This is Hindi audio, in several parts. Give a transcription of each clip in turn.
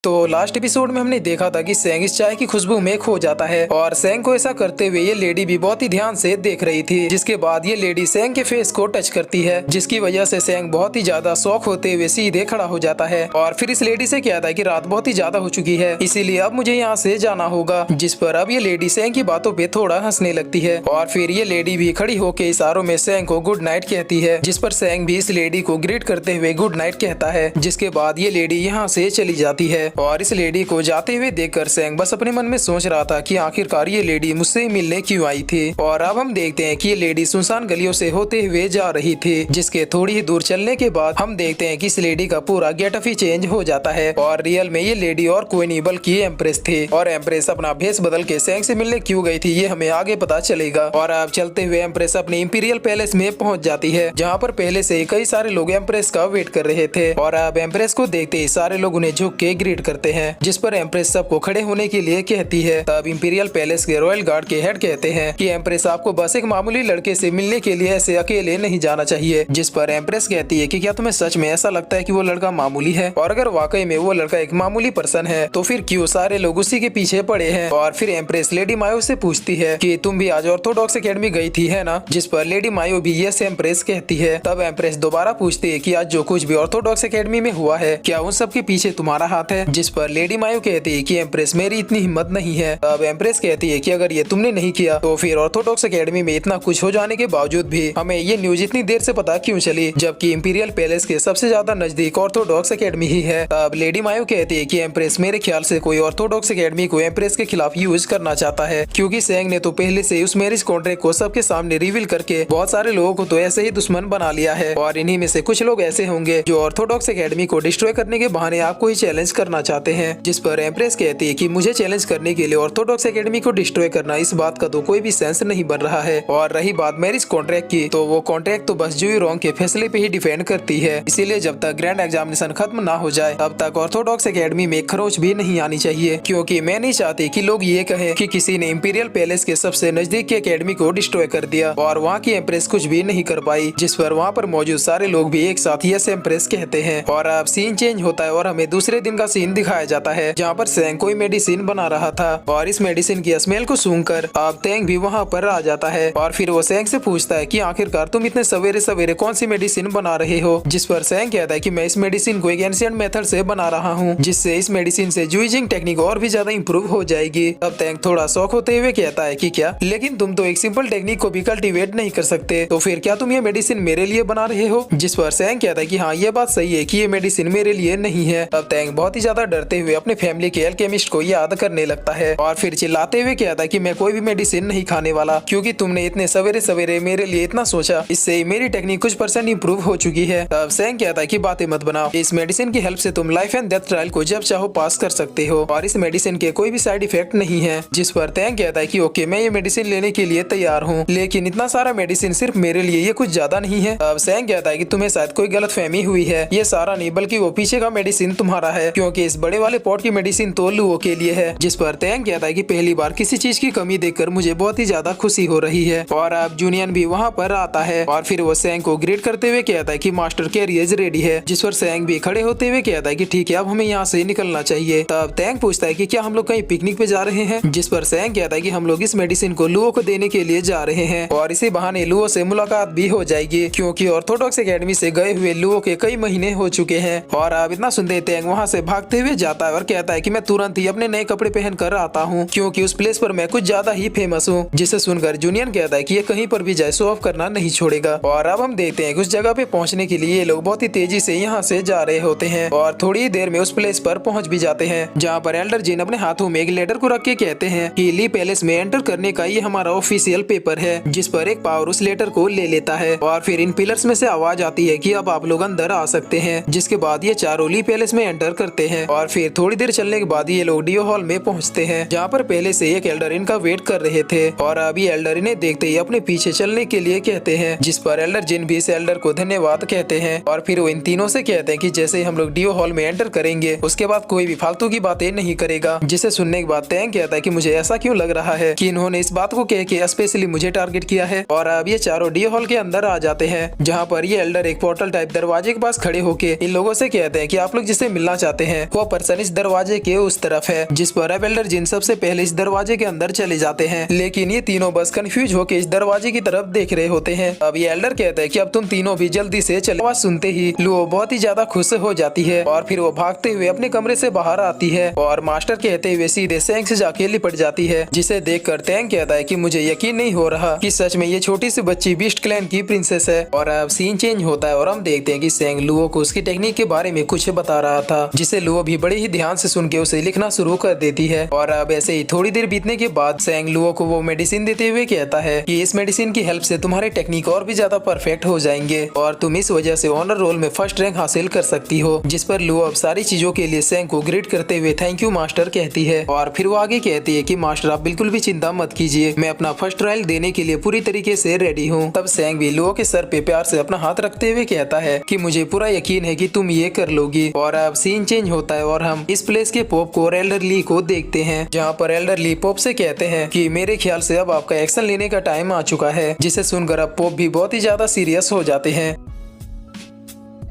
तो लास्ट एपिसोड में हमने देखा था कि सेंग इस चाय की खुशबू में खो जाता है और सेंग को ऐसा करते हुए ये लेडी भी बहुत ही ध्यान से देख रही थी। जिसके बाद ये लेडी सेंग के फेस को टच करती है, जिसकी वजह से सेंग बहुत ही ज्यादा शॉक होते हुए सीधे खड़ा हो जाता है और फिर इस लेडी से कहता है कि रात बहुत ही ज्यादा हो चुकी है, इसीलिए अब मुझे यहाँ से जाना होगा। जिस पर अब ये लेडी सेंग की बातों पे थोड़ा हंसने लगती है और फिर ये लेडी भी खड़ी होकर इशारों में सेंग को गुड नाइट कहती है, जिस पर सेंग भी इस लेडी को ग्रीट करते हुए गुड नाइट कहता है। जिसके बाद ये लेडी यहाँ से चली जाती है और इस लेडी को जाते हुए देखकर सेंग बस अपने मन में सोच रहा था कि आखिरकार ये लेडी मुझसे मिलने क्यों आई थी। और अब हम देखते हैं कि ये लेडी सुनसान गलियों से होते हुए जा रही थी, जिसके थोड़ी ही दूर चलने के बाद हम देखते हैं कि इस लेडी का पूरा गेटअप ही चेंज हो जाता है और रियल में ये लेडी और कोई नहीं बल्कि एम्प्रेस थी। और एम्प्रेस अपना भेष बदल के सेंग से मिलने क्यों गई थी ये हमें आगे पता चलेगा। और अब चलते हुए एम्प्रेस अपने इंपीरियल पैलेस में पहुंच जाती है, जहाँ पर पहले से कई सारे लोग एम्प्रेस का वेट कर रहे थे। और अब एम्प्रेस को देखते ही सारे लोग उन्हें झुक के ग्रीट करते हैं, जिस पर एम्प्रेस सबको खड़े होने के लिए कहती है। तब इंपीरियल पैलेस के रॉयल गार्ड के हेड कहते हैं कि एम्प्रेस आपको बस एक मामूली लड़के से मिलने के लिए ऐसे अकेले नहीं जाना चाहिए। जिस पर एम्प्रेस कहती है कि क्या तुम्हें सच में ऐसा लगता है कि वो लड़का मामूली है, और अगर वाकई में वो लड़का एक मामूली पर्सन है तो फिर क्यों सारे लोग उसी के पीछे पड़े हैं। और फिर एम्प्रेस लेडी मायो से पूछती है कि तुम भी आज ऑर्थोडॉक्स एकेडमी गई थी है ना, जिस पर लेडी मायो भी यस एम्प्रेस कहती है। तब एम्प्रेस दोबारा पूछती है कि आज जो कुछ भी ऑर्थोडॉक्स एकेडमी में हुआ है क्या उन सब के पीछे तुम्हारा हाथ है, जिस पर लेडी मायो कहती है कि एम्प्रेस मेरी इतनी हिम्मत नहीं है। तब एम्प्रेस कहती है कि अगर ये तुमने नहीं किया तो फिर ऑर्थोडॉक्स एकेडमी में इतना कुछ हो जाने के बावजूद भी हमें ये न्यूज इतनी देर से पता क्यों चली, जबकि इंपीरियल पैलेस के सबसे ज्यादा नजदीक ऑर्थोडॉक्स एकेडमी ही है। तब लेडी मायो कहती है कि एम्प्रेस मेरे ख्याल से कोई ऑर्थोडॉक्स एकेडमी को एम्प्रेस के खिलाफ यूज करना चाहता है, क्योंकि सेंग ने तो पहले से उस मैरिज कॉन्ट्रैक्ट को सबके सामने रिवील करके बहुत सारे लोगों को तो ऐसे ही दुश्मन बना लिया है। और इन्हीं में से कुछ लोग ऐसे होंगे जो ऑर्थोडॉक्स एकेडमी को डिस्ट्रॉय करने के बहाने आपको ही चैलेंज करना चाहते हैं। जिस पर एम्प्रेस कहती है कि मुझे चैलेंज करने के लिए ऑर्थोडॉक्स एकेडमी को डिस्ट्रॉय करना, इस बात का तो कोई भी सेंस नहीं बन रहा है। और रही बात मैरिज कॉन्ट्रैक्ट की, तो वो कॉन्ट्रैक्ट तो बस जुई रोंग के फैसले पे ही डिपेंड करती है, इसीलिए जब तक ग्रैंड एग्जामिनेशन खत्म ना हो जाए तब तक ऑर्थोडॉक्स एकेडमी में खरोच भी नहीं आनी चाहिए, क्योंकि मैं नहीं चाहती कि लोग ये कहें कि किसी ने इंपीरियल पैलेस के सबसे नजदीक की एकेडमी को डिस्ट्रॉय कर दिया और वहाँ की एम्प्रेस कुछ भी नहीं कर पाई। जिस पर वहाँ पर मौजूद सारे लोग भी एक साथ यस एम्प्रेस कहते हैं। और अब सीन चेंज होता है और हमें दूसरे दिन का सीन दिखाया जाता है, जहाँ पर सेंग कोई मेडिसिन बना रहा था और इस मेडिसिन की स्मेल को सूंघकर अब तेंग भी वहाँ पर आ जाता है। और फिर वो सेंग से पूछता है कि आखिरकार तुम इतने सवेरे सवेरे कौन सी मेडिसिन बना रहे हो, जिस पर सेंग कहता है कि मैं इस मेडिसिन को एक एंशिएंट मेथड से बना रहा हूँ, जिससे इस मेडिसिन से जुइजिंग टेक्निक और भी ज्यादा इंप्रूव हो जाएगी। अब तेंग थोड़ा शौक होते हुए कहता है कि क्या, लेकिन तुम तो एक सिंपल टेक्निक को भी कल्टीवेट नहीं कर सकते, तो फिर क्या तुम ये मेडिसिन मेरे लिए बना रहे हो। जिस पर सेंग कहता है कि हाँ ये बात सही है कि ये मेडिसिन मेरे लिए नहीं है। अब तेंग बहुत ही ज्यादा डरते हुए अपने फैमिली के एल्केमिस्ट को याद करने लगता है और फिर चिल्लाते हुए कहता है कि मैं कोई भी मेडिसिन नहीं खाने वाला, क्योंकि तुमने इतने सवेरे सवेरे मेरे लिए इतना सोचा, इससे मेरी टेक्निक कुछ % इंप्रूव हो चुकी है। तब सेंग कहता है कि बातें मत बनाओ, इस मेडिसिन की हेल्प से तुम लाइफ एंड डेथ ट्रायल को जब चाहो पास कर सकते हो और इस मेडिसिन के कोई भी साइड इफेक्ट नहीं है। जिस पर तेंग कहता है कि ओके मैं ये मेडिसिन लेने के लिए तैयार हूँ, लेकिन इतना सारा मेडिसिन सिर्फ मेरे लिए ये कुछ ज्यादा नहीं है। अब सेंग कहता है कि तुम्हें शायद कोई गलत फहमी हुई है, ये सारा नहीं बल्कि वो पीछे का मेडिसिन तुम्हारा है, क्योंकि इस बड़े वाले पॉट की मेडिसिन तो लुओ के लिए है। जिस पर तेंग कहता है कि पहली बार किसी चीज की कमी देखकर मुझे बहुत ही ज्यादा खुशी हो रही है। और अब जूनियन भी वहाँ पर आता है और फिर वो सेंग को ग्रेड करते हुए कहता है कि मास्टर कैरियर्स रेडी है। जिस पर सेंग भी खड़े होते हुए कहता है कि ठीक है अब हमें यहाँ से निकलना चाहिए। तब तेंग पूछता है कि क्या हम लोग कहीं पिकनिक पे जा रहे हैं, जिस पर सेंग कहता है कि हम लोग इस मेडिसिन को लुओ को देने के लिए जा रहे हैं और इसी बहाने लुओ से मुलाकात भी हो जाएगी, क्योंकि ऑर्थोडॉक्स एकेडमी से गए हुए लुओ के कई महीने हो चुके हैं। और अब इतना सुनते तेंग वहाँ से भागते हुए जाता है और कहता है कि मैं तुरंत ही अपने नए कपड़े पहन कर आता हूँ, क्योंकि उस प्लेस पर मैं कुछ ज्यादा ही फेमस हूँ। जिसे सुनकर जूनियन कहता है कि ये कहीं पर भी जाए शो ऑफ करना नहीं छोड़ेगा। और अब हम देखते हैं कि उस जगह पे पहुंचने के लिए ये लोग बहुत ही तेजी से यहाँ से जा रहे होते हैं और थोड़ी देर में उस प्लेस पर पहुंच भी जाते हैं, जहाँ पर एल्डर जिन अपने हाथों में एक लेटर को रख के कहते हैं कि ली पैलेस में एंटर करने का ये हमारा ऑफिशियल पेपर है। जिस पर एक पावर उस लेटर को ले लेता है और फिर इन पिलर्स में से आवाज आती है कि अब आप लोग अंदर आ सकते हैं। जिसके बाद ये चारों ली पैलेस में एंटर करते हैं और फिर थोड़ी देर चलने के बाद ये लोग डियो हॉल में पहुंचते हैं, जहाँ पर पहले से एक एल्डर इनका वेट कर रहे थे। और अभी एल्डर इन्हें देखते ही अपने पीछे चलने के लिए कहते हैं, जिस पर एल्डर जिन भी इस एल्डर को धन्यवाद कहते हैं। और फिर वो इन तीनों से कहते हैं कि जैसे हम लोग डियो हॉल में एंटर करेंगे उसके बाद कोई भी फालतू की बातें नहीं करेगा। जिसे सुनने के बाद तेंग कहता है कि मुझे ऐसा क्यों लग रहा है कि इन्होंने इस बात को कह के स्पेशली मुझे टारगेट किया है। और अब ये चारों डियो हॉल के अंदर आ जाते हैं, जहाँ पर ये एल्डर एक पोर्टल टाइप दरवाजे के पास खड़े होके इन लोगों से कहते हैं कि आप लोग जिससे मिलना चाहते हैं वो पर्सन इस दरवाजे के उस तरफ है, जिस पर अब एल्डर जिन सबसे पहले इस दरवाजे के अंदर चले जाते हैं। लेकिन ये तीनों बस कंफ्यूज होकर इस दरवाजे की तरफ देख रहे होते हैं। अब ये एल्डर कहता है कि अब तुम तीनों भी जल्दी से चले। आवाज सुनते ही लुओ बहुत ही ज्यादा खुश हो जाती है और फिर वो भागते हुए अपने कमरे से बाहर आती है और मास्टर कहते हुए सीधे सेंग से जाके लिपट जाती है, जिसे देखकर टैंग कहता है कि मुझे यकीन नहीं हो रहा कि सच में ये छोटी सी बच्ची बीस्ट क्लैन की प्रिंसेस है। और अब सीन चेंज होता है और हम देखते हैं कि सेंग लुओ को उसकी टेक्निक के बारे में कुछ बता रहा था, जिसे लुओ भी बड़े ही ध्यान से सुन के उसे लिखना शुरू कर देती है। और अब ऐसे ही थोड़ी देर बीतने के बाद सेंग लुओ को वो मेडिसिन देते हुए कहता है कि इस मेडिसिन की हेल्प से तुम्हारे टेक्निक और भी ज्यादा परफेक्ट हो जाएंगे और तुम इस वजह से ऑनर रोल में फर्स्ट रैंक हासिल कर सकती हो। जिस पर लुओ अब सारी चीजों के लिए सेंग को ग्रेट करते हुए थैंक यू मास्टर कहती है। और फिर वो आगे कहती है कि मास्टर आप बिल्कुल भी चिंता मत कीजिए, मैं अपना फर्स्ट ट्रायल देने के लिए पूरी तरीके से रेडी हूँ। तब सेंग भी लुओ के सर पे प्यार से अपना हाथ रखते हुए कहता है कि मुझे पूरा यकीन है कि तुम ये कर लोगी। और अब सीन चेंज होता है और हम इस प्लेस के पोप को और एल्डर ली को देखते हैं, जहाँ पर एल्डर ली पोप से कहते हैं कि मेरे ख्याल से अब आपका एक्शन लेने का टाइम आ चुका है, जिसे सुनकर अब पोप भी बहुत ही ज्यादा सीरियस हो जाते हैं।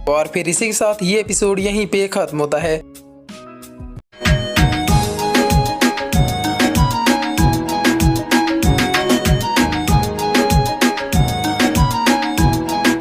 और फिर इसी के साथ ये एपिसोड यहीं पे खत्म होता है।